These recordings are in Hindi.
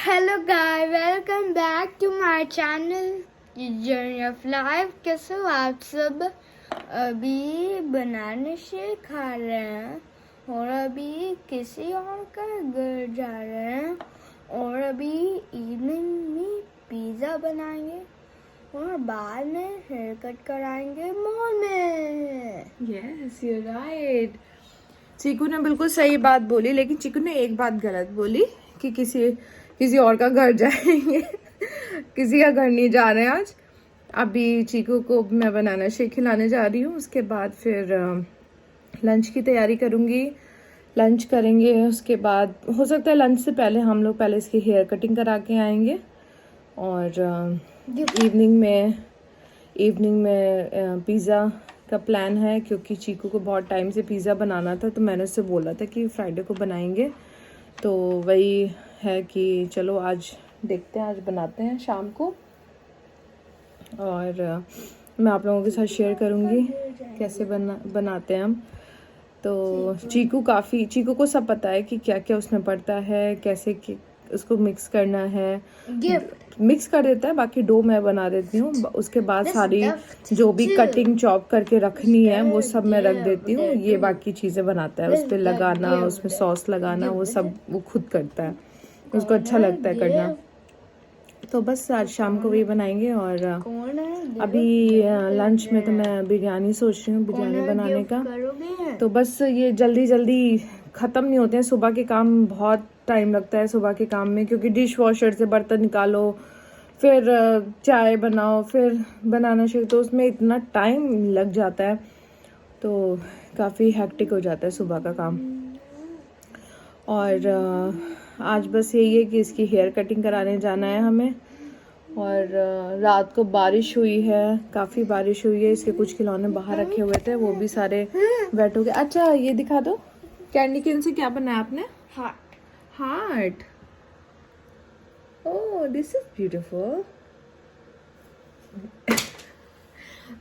Hello guys, welcome back to my channel journey of life. कैसे हो आप सब? अभी बनाने से खा रहे हैं और अभी किसी और का घर जा रहे हैं और अभी इवनिंग में पिज़्ज़ा बनाएंगे और बाद में हेयर कट कराएंगे मॉल में। Yes you right. चीकू ने बिल्कुल सही बात बोली, लेकिन चीकू ने एक बात गलत बोली कि किसी और का घर जाएंगे। किसी का घर नहीं जा रहे हैं आज। अभी चीकू को मैं बनाना शेक खिलाने जा रही हूँ, उसके बाद फिर लंच की तैयारी करूँगी। लंच करेंगे, उसके बाद हो सकता है लंच से पहले हम लोग पहले इसकी हेयर कटिंग करा के आएंगे और इवनिंग में पिज़्ज़ा का प्लान है, क्योंकि चीकू को बहुत टाइम से पिज़्ज़ा बनाना था, तो मैंने उससे बोला था कि फ्राइडे को बनाएंगे। तो वही है कि चलो आज देखते हैं, आज बनाते हैं शाम को और मैं आप लोगों के साथ शेयर करूँगी कैसे बनाते हैं हम। तो चीकू को सब पता है कि क्या क्या उसमें पड़ता है, कैसे उसको मिक्स करना है। मिक्स कर देता है, बाकी डो मैं बना देती हूँ। उसके बाद सारी जो भी कटिंग चॉप करके रखनी है वो सब मैं रख देती हूँ। ये बाकी चीज़ें बनाता है, उस पर लगाना, उसमें सॉस लगाना, वो सब वो खुद करता है, उसको अच्छा लगता है करना। तो बस आज शाम को वही बनाएंगे। और अभी लंच में तो मैं बिरयानी सोच रही हूँ, बिरयानी बनाने का। तो बस ये जल्दी जल्दी ख़त्म नहीं होते हैं सुबह के काम, बहुत टाइम लगता है सुबह के काम में, क्योंकि डिश वॉशर से बर्तन निकालो, फिर चाय बनाओ, फिर बनाना शेक, तो उसमें इतना टाइम लग जाता है, तो काफ़ी हेक्टिक हो जाता है सुबह का काम। और आज बस यही है कि इसकी हेयर कटिंग कराने जाना है हमें। और रात को बारिश हुई है, काफ़ी बारिश हुई है, इसके कुछ खिलौने बाहर रखे हुए थे, वो भी सारे वेट हो गए। अच्छा ये दिखा दो, कैंडी केन से क्या बनाया आपने? Heart. Oh this is beautiful.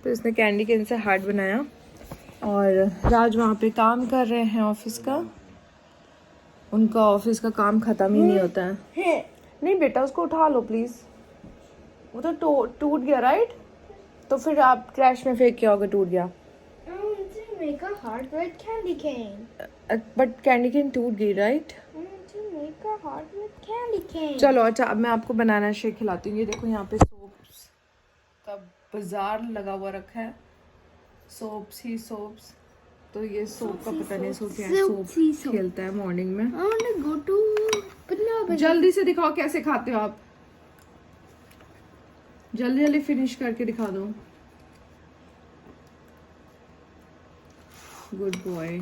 तो इसने कैंडी केन से हार्ट बनाया और राज वहाँ पे काम कर रहे हैं ऑफिस का। उनका ऑफिस का काम खत्म ही नहीं होता है। नहीं बेटा उसको उठा लो प्लीज, वो तो टूट गया राइट, तो फिर आप ट्रैश में फेंक के आओगे, टूट गया। Make a heart with candy cane. But candy cane टूट गई right. To make a heart with candy cane. चलो अच्छा, अब मैं आपको बनाना शेक खिलाती हूँ। ये देखो यहाँ पे सोप्स का बाजार लगा हुआ रखा है, सोप्स ही सोप्स। तो ये सोप का पता नहीं सो क्या है, सोप खेलता है मॉर्निंग में। I want to go to Punjab. जल्दी से दिखाओ कैसे खाते हो आप, जल्दी जल्दी फिनिश करके दिखा दो। Good boy.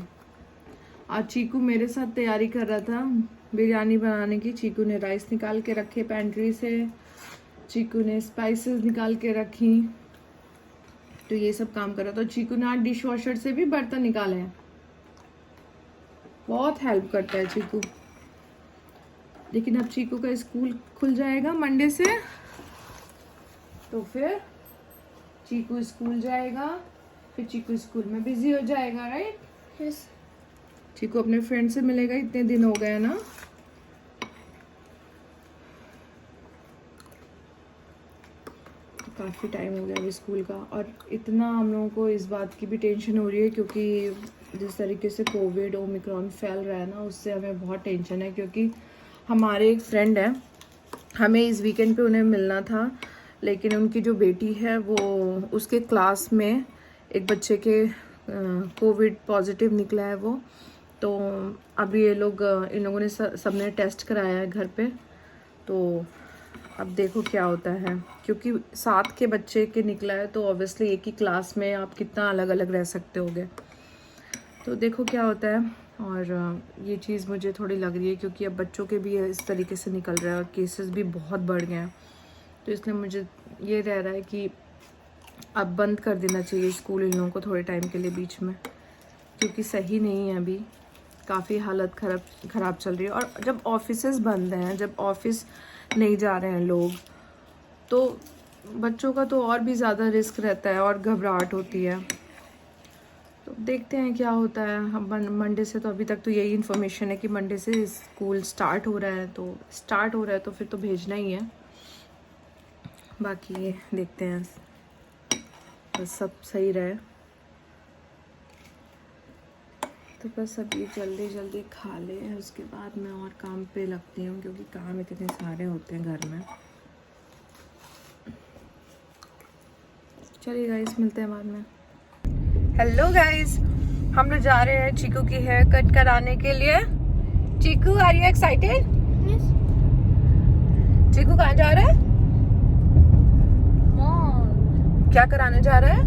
आज चीकू मेरे साथ तैयारी कर रहा था बिरयानी बनाने की। चीकू ने राइस निकाल के रखे पेंट्री से, चीकू ने स्पाइसेस निकाल के रखी, तो ये सब काम कर रहा था। तो चीकू ने आज डिश वॉशर से भी बर्तन निकाले हैं, बहुत हेल्प करता है चीकू। लेकिन अब चीकू का स्कूल खुल जाएगा मंडे से, तो फिर चीकू स्कूल जाएगा, फिर चीकू स्कूल में बिजी हो जाएगा राइट। Yes. चीकू अपने फ्रेंड से मिलेगा, इतने दिन हो गए ना। काफ़ी टाइम हो गया अभी स्कूल का, और इतना हम लोगों को इस बात की भी टेंशन हो रही है, क्योंकि जिस तरीके से कोविड ओमिक्रॉन फैल रहा है ना, उससे हमें बहुत टेंशन है। क्योंकि हमारे एक फ्रेंड है, हमें इस वीकेंड पे उन्हें मिलना था, लेकिन उनकी जो बेटी है वो, उसके क्लास में एक बच्चे के कोविड पॉजिटिव निकला है वो। तो अभी ये लोग इन लोगों ने सबने टेस्ट कराया है घर पे, तो अब देखो क्या होता है, क्योंकि 7 के बच्चे के निकला है, तो ऑब्वियसली एक ही क्लास में आप कितना अलग अलग रह सकते होगे। तो देखो क्या होता है। और ये चीज़ मुझे थोड़ी लग रही है, क्योंकि अब बच्चों के भी इस तरीके से निकल रहा है और केसेस भी बहुत बढ़ गए हैं, तो इसलिए मुझे ये रह रहा है कि अब बंद कर देना चाहिए स्कूल इन लोगों को थोड़े टाइम के लिए बीच में, क्योंकि सही नहीं है अभी, काफ़ी हालत ख़राब चल रही है। और जब ऑफिसेज बंद हैं, जब ऑफिस नहीं जा रहे हैं लोग, तो बच्चों का तो और भी ज़्यादा रिस्क रहता है और घबराहट होती है। तो देखते हैं क्या होता है। हम मंडे से, तो अभी तक तो यही इन्फॉर्मेशन है कि मंडे से स्कूल स्टार्ट हो रहा है, तो फिर तो भेजना ही है। बाकी देखते हैं, बस सब सही रहे। तो बस अभी जल्दी जल्दी खा ले, उसके बाद मैं और काम पे लगती हूँ, क्योंकि काम इतने सारे होते हैं घर में। चलिए गाइस, मिलते हैं बाद में। हेलो गाइस, हम लोग जा रहे हैं चीकू की हेयर कट कराने के लिए। Chiku, are you excited? Chiku कहाँ जा रहा है? क्या कराने जा रहा है?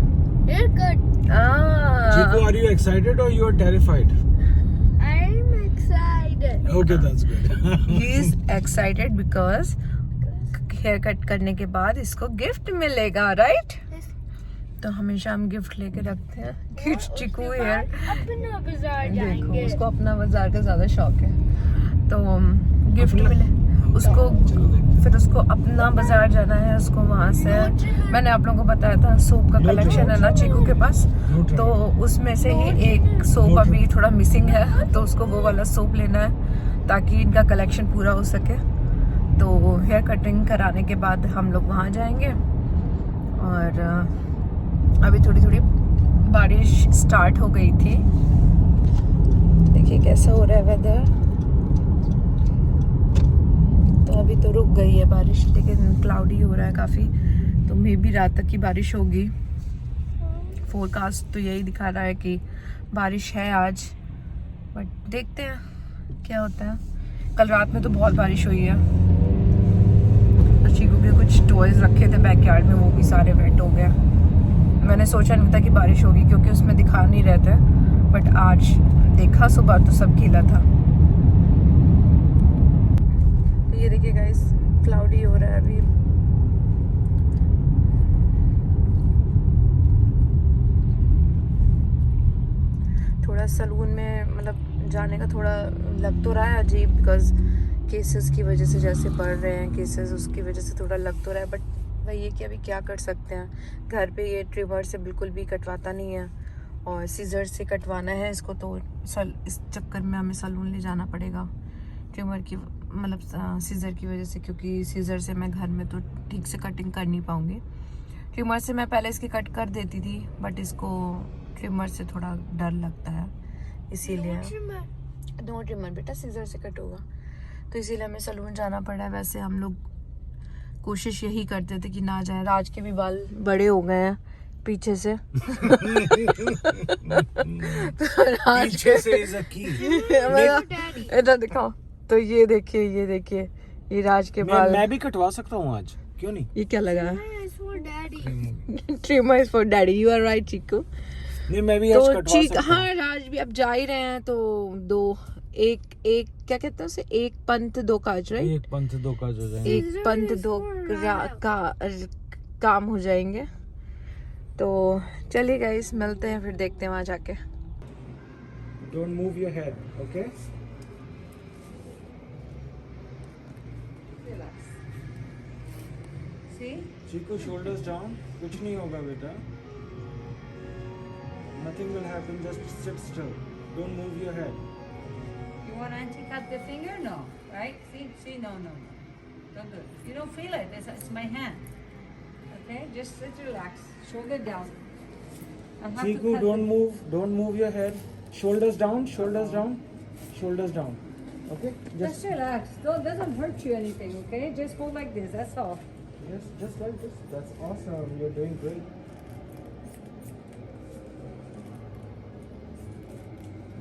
Hair cut. Chico, are you excited or you are terrified? I'm excited. Okay, that's good. He is excited because hair cut करने के बाद इसको गिफ्ट मिलेगा, राइट? तो हमेशा हम गिफ्ट लेके रखते हैं कि चीकू हेयर, अपना बाजार देखो जाएंगे। उसको अपना बाजार का ज्यादा शौक है, तो गिफ्ट मिले उसको। फिर उसको अपना बाजार जाना है, उसको वहाँ से, मैंने आप लोगों को बताया था सोप का कलेक्शन है ना चीकू के पास, तो उसमें से ही एक सोप अभी थोड़ा मिसिंग है, तो उसको वो वाला सोप लेना है ताकि इनका कलेक्शन पूरा हो सके। तो हेयर कटिंग कराने के बाद हम लोग वहाँ जाएंगे। और अभी थोड़ी थोड़ी बारिश स्टार्ट हो गई थी, देखिए कैसा हो रहा है वेदर। तो अभी तो रुक गई है बारिश, लेकिन क्लाउडी हो रहा है काफ़ी, तो मे बी रात तक की बारिश होगी। फोरकास्ट तो यही दिखा रहा है कि बारिश है आज, बट देखते हैं क्या होता है। कल रात में तो बहुत बारिश हुई है, तो चीकू के कुछ टॉयज रखे थे बैकयार्ड में, वो भी सारे वेट हो गए। मैंने सोचा नहीं था कि बारिश होगी, क्योंकि उसमें दिखा नहीं रहे थे, बट आज देखा सुबह तो सब गीला था। ये देखिए गाइस, क्लाउडी हो रहा है अभी। थोड़ा सलून में मतलब जाने का थोड़ा लग तो रहा है अजीब, बिकॉज केसेस की वजह से जैसे बढ़ रहे हैं केसेस, उसकी वजह से थोड़ा लग तो रहा है, बट भाई ये कि अभी क्या कर सकते हैं। घर पे ये ट्रिमर से बिल्कुल भी कटवाता नहीं है, और सीजर से कटवाना है इसको, तो इस चक्कर में हमें सलून ले जाना पड़ेगा ट्रिमर की, मतलब सीजर की वजह से, क्योंकि सीजर से मैं घर में तो ठीक से कटिंग कर नहीं पाऊँगी। ट्रिमर से मैं पहले इसकी कट कर देती थी, बट इसको ट्रिमर से थोड़ा डर लगता है, इसीलिए नो ट्रिमर बेटा, सीजर से कट होगा, तो इसीलिए हमें सलून जाना पड़ा है। वैसे हम लोग कोशिश यही करते थे कि ना जाए, राज के भी बाल बड़े हो गए हैं पीछे से तो राज पीछे से is a key. इधर दिखाओ, तो ये देखिए ये राज के बाल। मैं भी कटवा सकता हूँ आज, क्यों नहीं? ये क्या लगा है? Daddy. Trimmer is for daddy, you are right Chiku. नहीं, मैं भी आज तो कटवा सकता हूँ। हाँ, राज भी अब जा ही रहे हैं, तो एक क्या कहते हैं उसे, एक पंथ दो काज, राइट? एक पंथ दो काज हो जाएंगे। एक पंथ दो काम हो जाएंगे। तो चलिए गाइस, मिलते हैं, फिर देखते हैं वहाँ जाके। Don't move your head, okay? See? Chico, shoulders down. कुछ नहीं होगा बेटा. Nothing will happen. Just sit still. Don't move your head. You want auntie cut the finger? No, right? See, no. Don't do it. You don't feel it. It's my hand. Okay, just sit, relax, shoulder down. I'll have Chico, to cut don't move. Don't move your head. Shoulders down. Shoulders down. Shoulders down. Okay. Just relax. Doesn't hurt you anything. Okay, just go like this. That's all. Yes, just like this. That's awesome. You're doing great.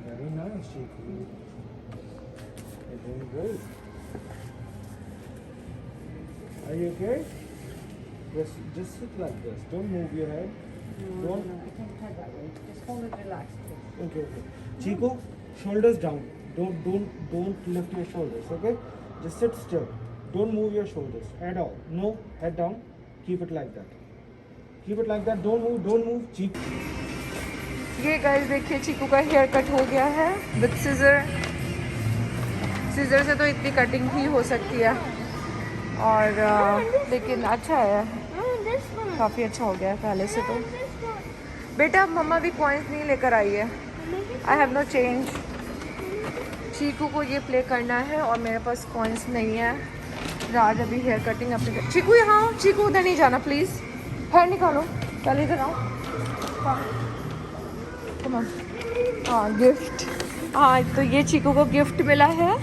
Very nice, Chico. You're doing great. Are you okay? Just sit like this. Don't move your head. No, I can't cut that way. Just hold it relaxed. Okay. Chico, shoulders down. Don't lift your shoulders. Okay? Just sit still. Don't move your shoulders at all. No, head down. Keep it like that. Keep it like that. Don't move. Chico. ये गाइस देखिए, चीकू का हेयर कट हो गया है विद सीजर। सीजर से तो इतनी कटिंग ही हो सकती है, और लेकिन अच्छा है, काफ़ी अच्छा हो गया है पहले से। तो बेटा मम्मा भी कॉइन्स नहीं लेकर आई है, आई हैव नो चेंज। चीकू को ये प्ले करना है और मेरे पास कॉइन्स नहीं है। राज अभी हेयर कटिंग अपनी, चीकू यहाँ आओ, चीकू उधर नहीं जाना प्लीज़, हेयर निकालो, पहले इधर आओ। हाँ गिफ्ट, हाँ तो ये चीकू को गिफ्ट मिला है।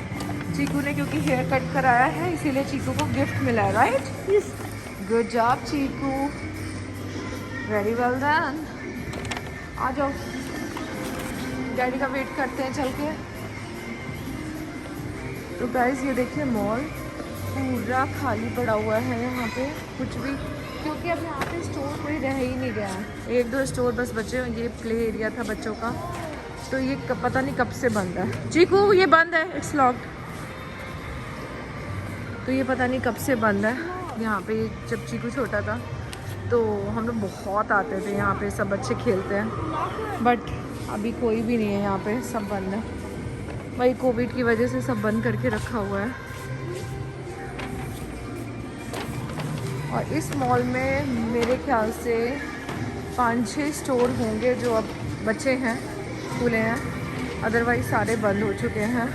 चीकू ने क्योंकि हेयर कट कराया है इसीलिए चीकू को गिफ्ट मिला है, राइट? यस, गुड जॉब चीकू, वेरी वेल डन। आ जाओ, डैडी का वेट करते हैं चल के। तो गाइस ये देखिए मॉल पूरा खाली पड़ा हुआ है यहाँ पे, कुछ भी, क्योंकि अब यहाँ पे स्टोर कोई रह ही नहीं गया, 1-2 स्टोर बस बचे। ये प्ले एरिया था बच्चों का, तो ये पता नहीं कब से बंद है। चीकू ये बंद है, इट्स लॉक्ड। तो ये पता नहीं कब से बंद है यहाँ पे। जब चीकू छोटा था तो हम लोग बहुत आते थे यहाँ पे, सब बच्चे खेलते हैं, बट अभी कोई भी नहीं है यहाँ पे, सब बंद है। भाई कोविड की वजह से सब बंद करके रखा हुआ है। और इस मॉल में मेरे ख्याल से 5-6 स्टोर होंगे जो अब बचे हैं, खुले हैं, अदरवाइज सारे बंद हो चुके हैं,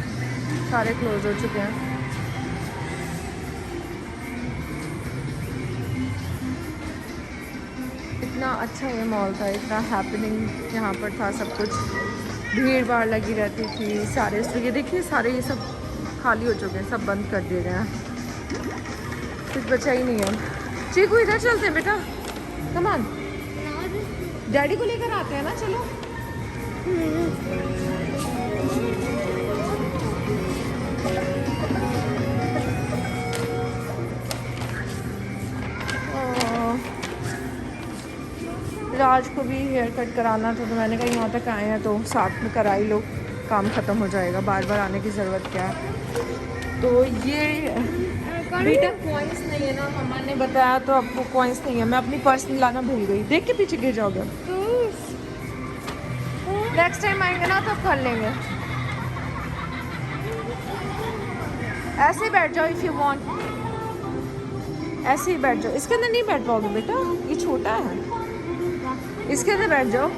सारे क्लोज हो चुके हैं। इतना अच्छा ये मॉल था, इतना हैपनिंग यहाँ पर था, सब कुछ भीड़ भाड़ लगी रहती थी। सारे ये देखिए, सारे ये सब खाली हो चुके हैं, सब बंद कर दिए गए हैं, कुछ बचा ही नहीं है। चीकू इधर चलते हैं बेटा, कम ऑन, डैडी को लेकर आते हैं ना, चलो। राज को भी हेयर कट कराना था, तो मैंने कहा यहाँ तक आए हैं तो साथ में करा ही लो, काम ख़त्म हो जाएगा, बार बार आने की ज़रूरत क्या है। तो ये बेटा कॉइन्स नहीं है ना, मम्मा ने बताया तो आपको कॉइन्स नहीं है। मैं अपनी पर्स लाना भूल गई, देख के पीछे गिर जाओगे। नेक्स्ट टाइम आएंगे ना तो कर लेंगे। ऐसे ही बैठ जाओ इफ़ यू वांट, ऐसे ही बैठ जाओ। इसके अंदर नहीं बैठ पाओगे बेटा, ये छोटा है, इसके अंदर बैठ जाओ।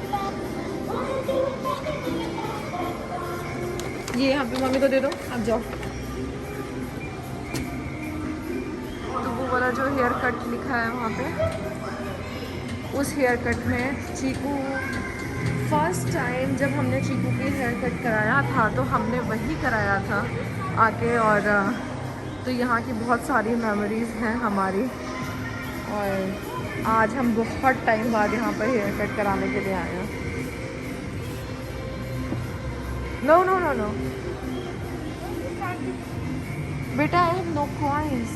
ये यहाँ पे मम्मी को दे दो, आप जाओ। तो वो वाला जो हेयर कट लिखा है वहाँ पे, उस हेयर कट में चीकू फर्स्ट टाइम जब हमने चीकू की हेयर कट कराया था तो हमने वही कराया था आके। और तो यहाँ की बहुत सारी मेमोरीज़ हैं हमारी, और आज हम बहुत टाइम बाद यहाँ पर हेयर कट कराने के लिए आए हैं। नो नो नो नो बेटा, आई हैव नो कॉइन्स।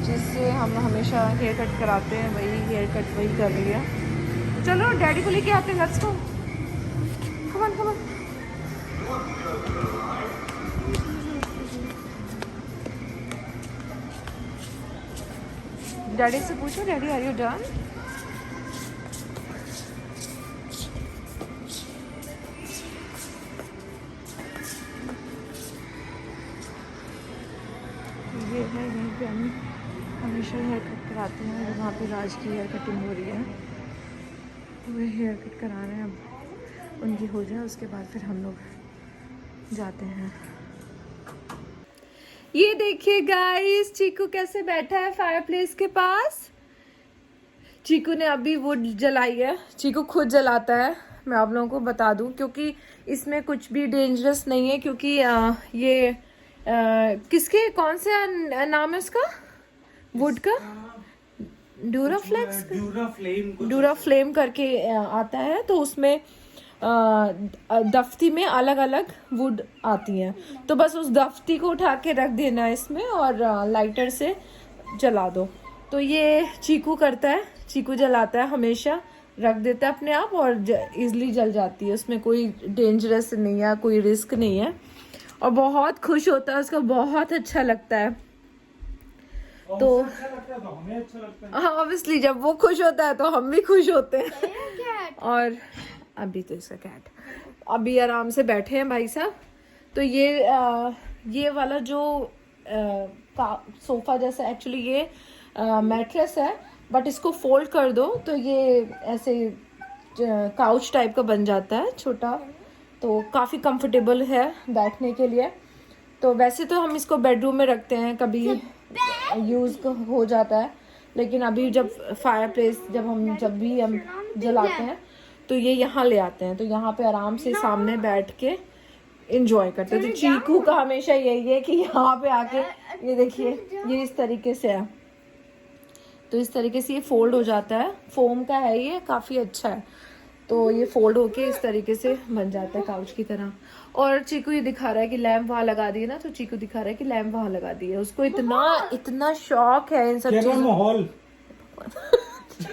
जिससे हम हमेशा हेयर कट कराते हैं वही हेयर कट वही कर रही है। चलो डैडी को लेके आते हैं, let's go, come on come on. Daddy से पूछो, डैडी आर यू डन? ये है यहीं पे हम हमेशा हेयर कट कराते हैं, वहाँ पे राज की हेयर कटिंग हो रही है, वो हेयर कट करा रहे हैं। अब उनकी हो जाए उसके बाद फिर हम लोग जाते हैं। ये देखिए गाइस, चीकू कैसे बैठा है फायरप्लेस के पास। चीकू ने अभी वुड जलाई है, चीकू खुद जलाता है, मैं आप लोगों को बता दूं, क्योंकि इसमें कुछ भी डेंजरस नहीं है। क्योंकि ये किसके कौन सा नाम है उसका, वुड का, डूरा फ्लेम करके आता है। तो उसमें दफ्ती में अलग अलग वुड आती हैं, तो बस उस दफ्ती को उठा के रख देना इसमें और लाइटर से जला दो। तो ये चीकू करता है, चीकू जलाता है, हमेशा रख देता है अपने आप और इजली जल जाती है, उसमें कोई डेंजरस नहीं है, कोई रिस्क नहीं है, और बहुत खुश होता है, उसको बहुत अच्छा लगता है। तो हमें अच्छा लगता है, हाँ ऑब्वियसली जब वो खुश होता है तो हम भी खुश होते हैं। और अभी तो इसका कैट अभी आराम से बैठे हैं भाई साहब। तो ये वाला जो सोफा जैसा, एक्चुअली ये मैट्रेस है, बट इसको फोल्ड कर दो तो ये ऐसे काउच टाइप का बन जाता है छोटा, तो काफ़ी कंफर्टेबल है बैठने के लिए। तो वैसे तो हम इसको बेडरूम में रखते हैं, कभी यूज़ हो जाता है, लेकिन अभी जब फायर प्लेस जब भी हम जलाते हैं तो ये यहाँ ले आते हैं, तो यहाँ पे आराम से सामने बैठ के इंजॉय करते हैं। तो चीकू का हमेशा यही है कि यहाँ पे आके ये देखिए, ये इस तरीके से है, तो इस तरीके से ये फोल्ड हो जाता है, फोम का है ये, काफ़ी अच्छा है। तो ये फोल्ड होके इस तरीके से बन जाता है काउच की तरह। और चीकू ये दिखा रहा है कि लैम्प वहाँ लगा दिए ना, तो चीकू दिखा रहा है कि लैम्प वहाँ लगा दिए। उसको इतना शौक है इन सब चीजों। माहौल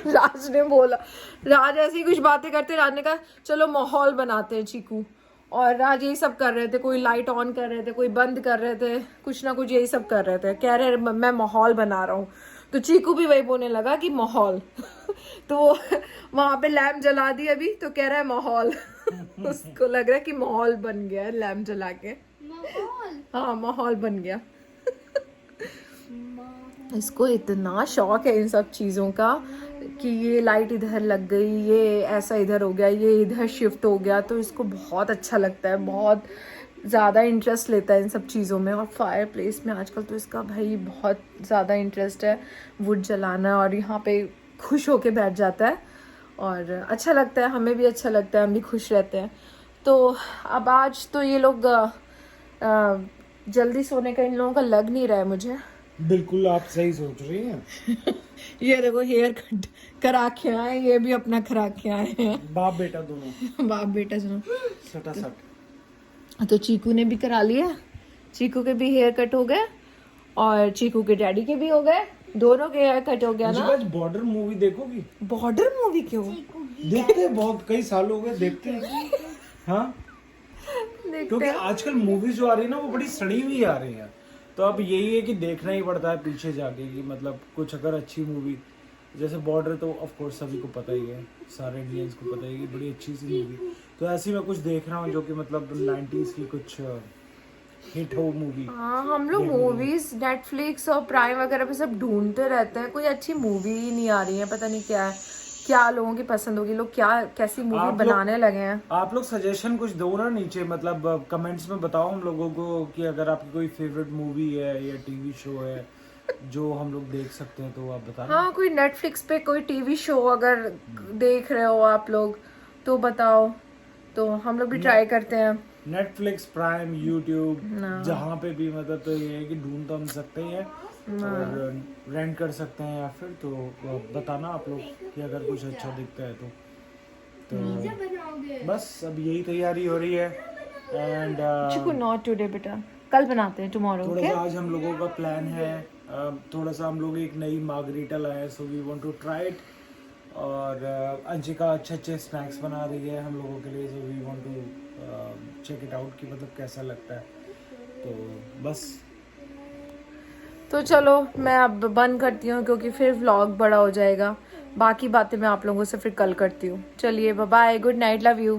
राज ने बोला, राज ऐसे ही कुछ बातें करते, राज ने कहा चलो माहौल बनाते हैं चीकू, और राज यही सब कर रहे थे, कोई लाइट ऑन कर रहे थे, कोई बंद कर रहे थे, कुछ ना कुछ यही सब कर रहे थे, कह रहे मैं माहौल बना रहा हूँ। तो चीकू भी वही बोलने लगा कि माहौल तो वहां पे लैम्प जला दी अभी, तो कह रहा है माहौल उसको लग रहा है कि माहौल बन गया है लैम्प जला के। हाँ, माहौल बन गया। इसको इतना शौक है इन सब चीज़ों का कि ये लाइट इधर लग गई, ये ऐसा इधर हो गया, ये इधर शिफ्ट हो गया, तो इसको बहुत अच्छा लगता है, बहुत ज़्यादा इंटरेस्ट लेता है इन सब चीज़ों में। और फायर प्लेस में आजकल तो इसका भाई बहुत ज़्यादा इंटरेस्ट है, वुड जलाना, और यहाँ पे खुश होके बैठ जाता है और अच्छा लगता है, हमें भी अच्छा लगता है, हम भी खुश रहते हैं। तो अब आज तो ये लोग जल्दी सोने का इन लोगों का लग नहीं रहा है मुझे। बिल्कुल आप सही सोच रही हैं। ये देखो हेयर कट करा के आए, ये भी अपना करा के आए हैं, बाप बेटा दोनों। बाप बेटा सुनो। सटासट। तो चीकू ने भी करा लिया, चीकू के भी हेयर कट हो गए और चीकू के डैडी के भी हो गए, दोनों के हेयर कट हो गया ना। आज बॉर्डर मूवी देखोगी? बॉर्डर मूवी क्यों देखते हैं, बहुत कई साल हो गए देखते हैं। हाँ, क्योंकि आजकल मूवीज जो आ रही है ना वो बड़ी सड़ी हुई आ रही है, तो अब यही है कि देखना ही पड़ता है पीछे जाके कि मतलब कुछ अगर अच्छी मूवी जैसे बॉर्डर, तो ऑफ कोर्स सभी को पता ही है, सारे इंडियंस को पता ही है कि बड़ी अच्छी सी मूवी, तो ऐसी मैं कुछ देख रहा हूँ जो कि मतलब 90s की कुछ हिट हो मूवी। हाँ, हम लोग मूवीज नेटफ्लिक्स और प्राइम वगैरह पे सब ढूंढते रहते हैं, कोई अच्छी मूवी ही नहीं आ रही है, पता नहीं क्या है, क्या लोगों की पसंद होगी, लोग क्या कैसी मूवी बनाने लगे हैं। आप लोग सजेशन कुछ दो ना नीचे, मतलब कमेंट्स में बताओ हम लोगों को कि अगर आपकी कोई फेवरेट मूवी है या टीवी शो है जो हम लोग देख सकते हैं, तो आप बताना। हाँ, कोई नेटफ्लिक्स पे कोई टीवी शो अगर देख रहे हो आप लोग तो बताओ, तो हम लोग भी ट्राई करते हैं। नेटफ्लिक्स, प्राइम, यूट्यूब, जहाँ पे भी, मतलब तो ये है कि ढूंढ तो हम सकते हैं और रेंट कर सकते हैं, या फिर तो बताना आप लोग कि अगर कुछ अच्छा दिखता है तो बस अब यही तैयारी हो रही है। एंड नॉट टुडे बेटा, कल बनाते हैं, टुमारो। थोड़ा सा आज हम लोगों का प्लान है, थोड़ा सा हम लोग एक नई मार्गरीटा लाए, so we want to try it. और अंशिका अच्छे स्नैक्स बना रही है हम लोगों के लिए, so we want to check it out कि मतलब कैसा लगता है, तो बस। तो चलो मैं अब बंद करती हूँ क्योंकि फिर व्लॉग बड़ा हो जाएगा, बाकी बातें मैं आप लोगों से फिर कल करती हूँ। चलिए bye bye, good night, love you.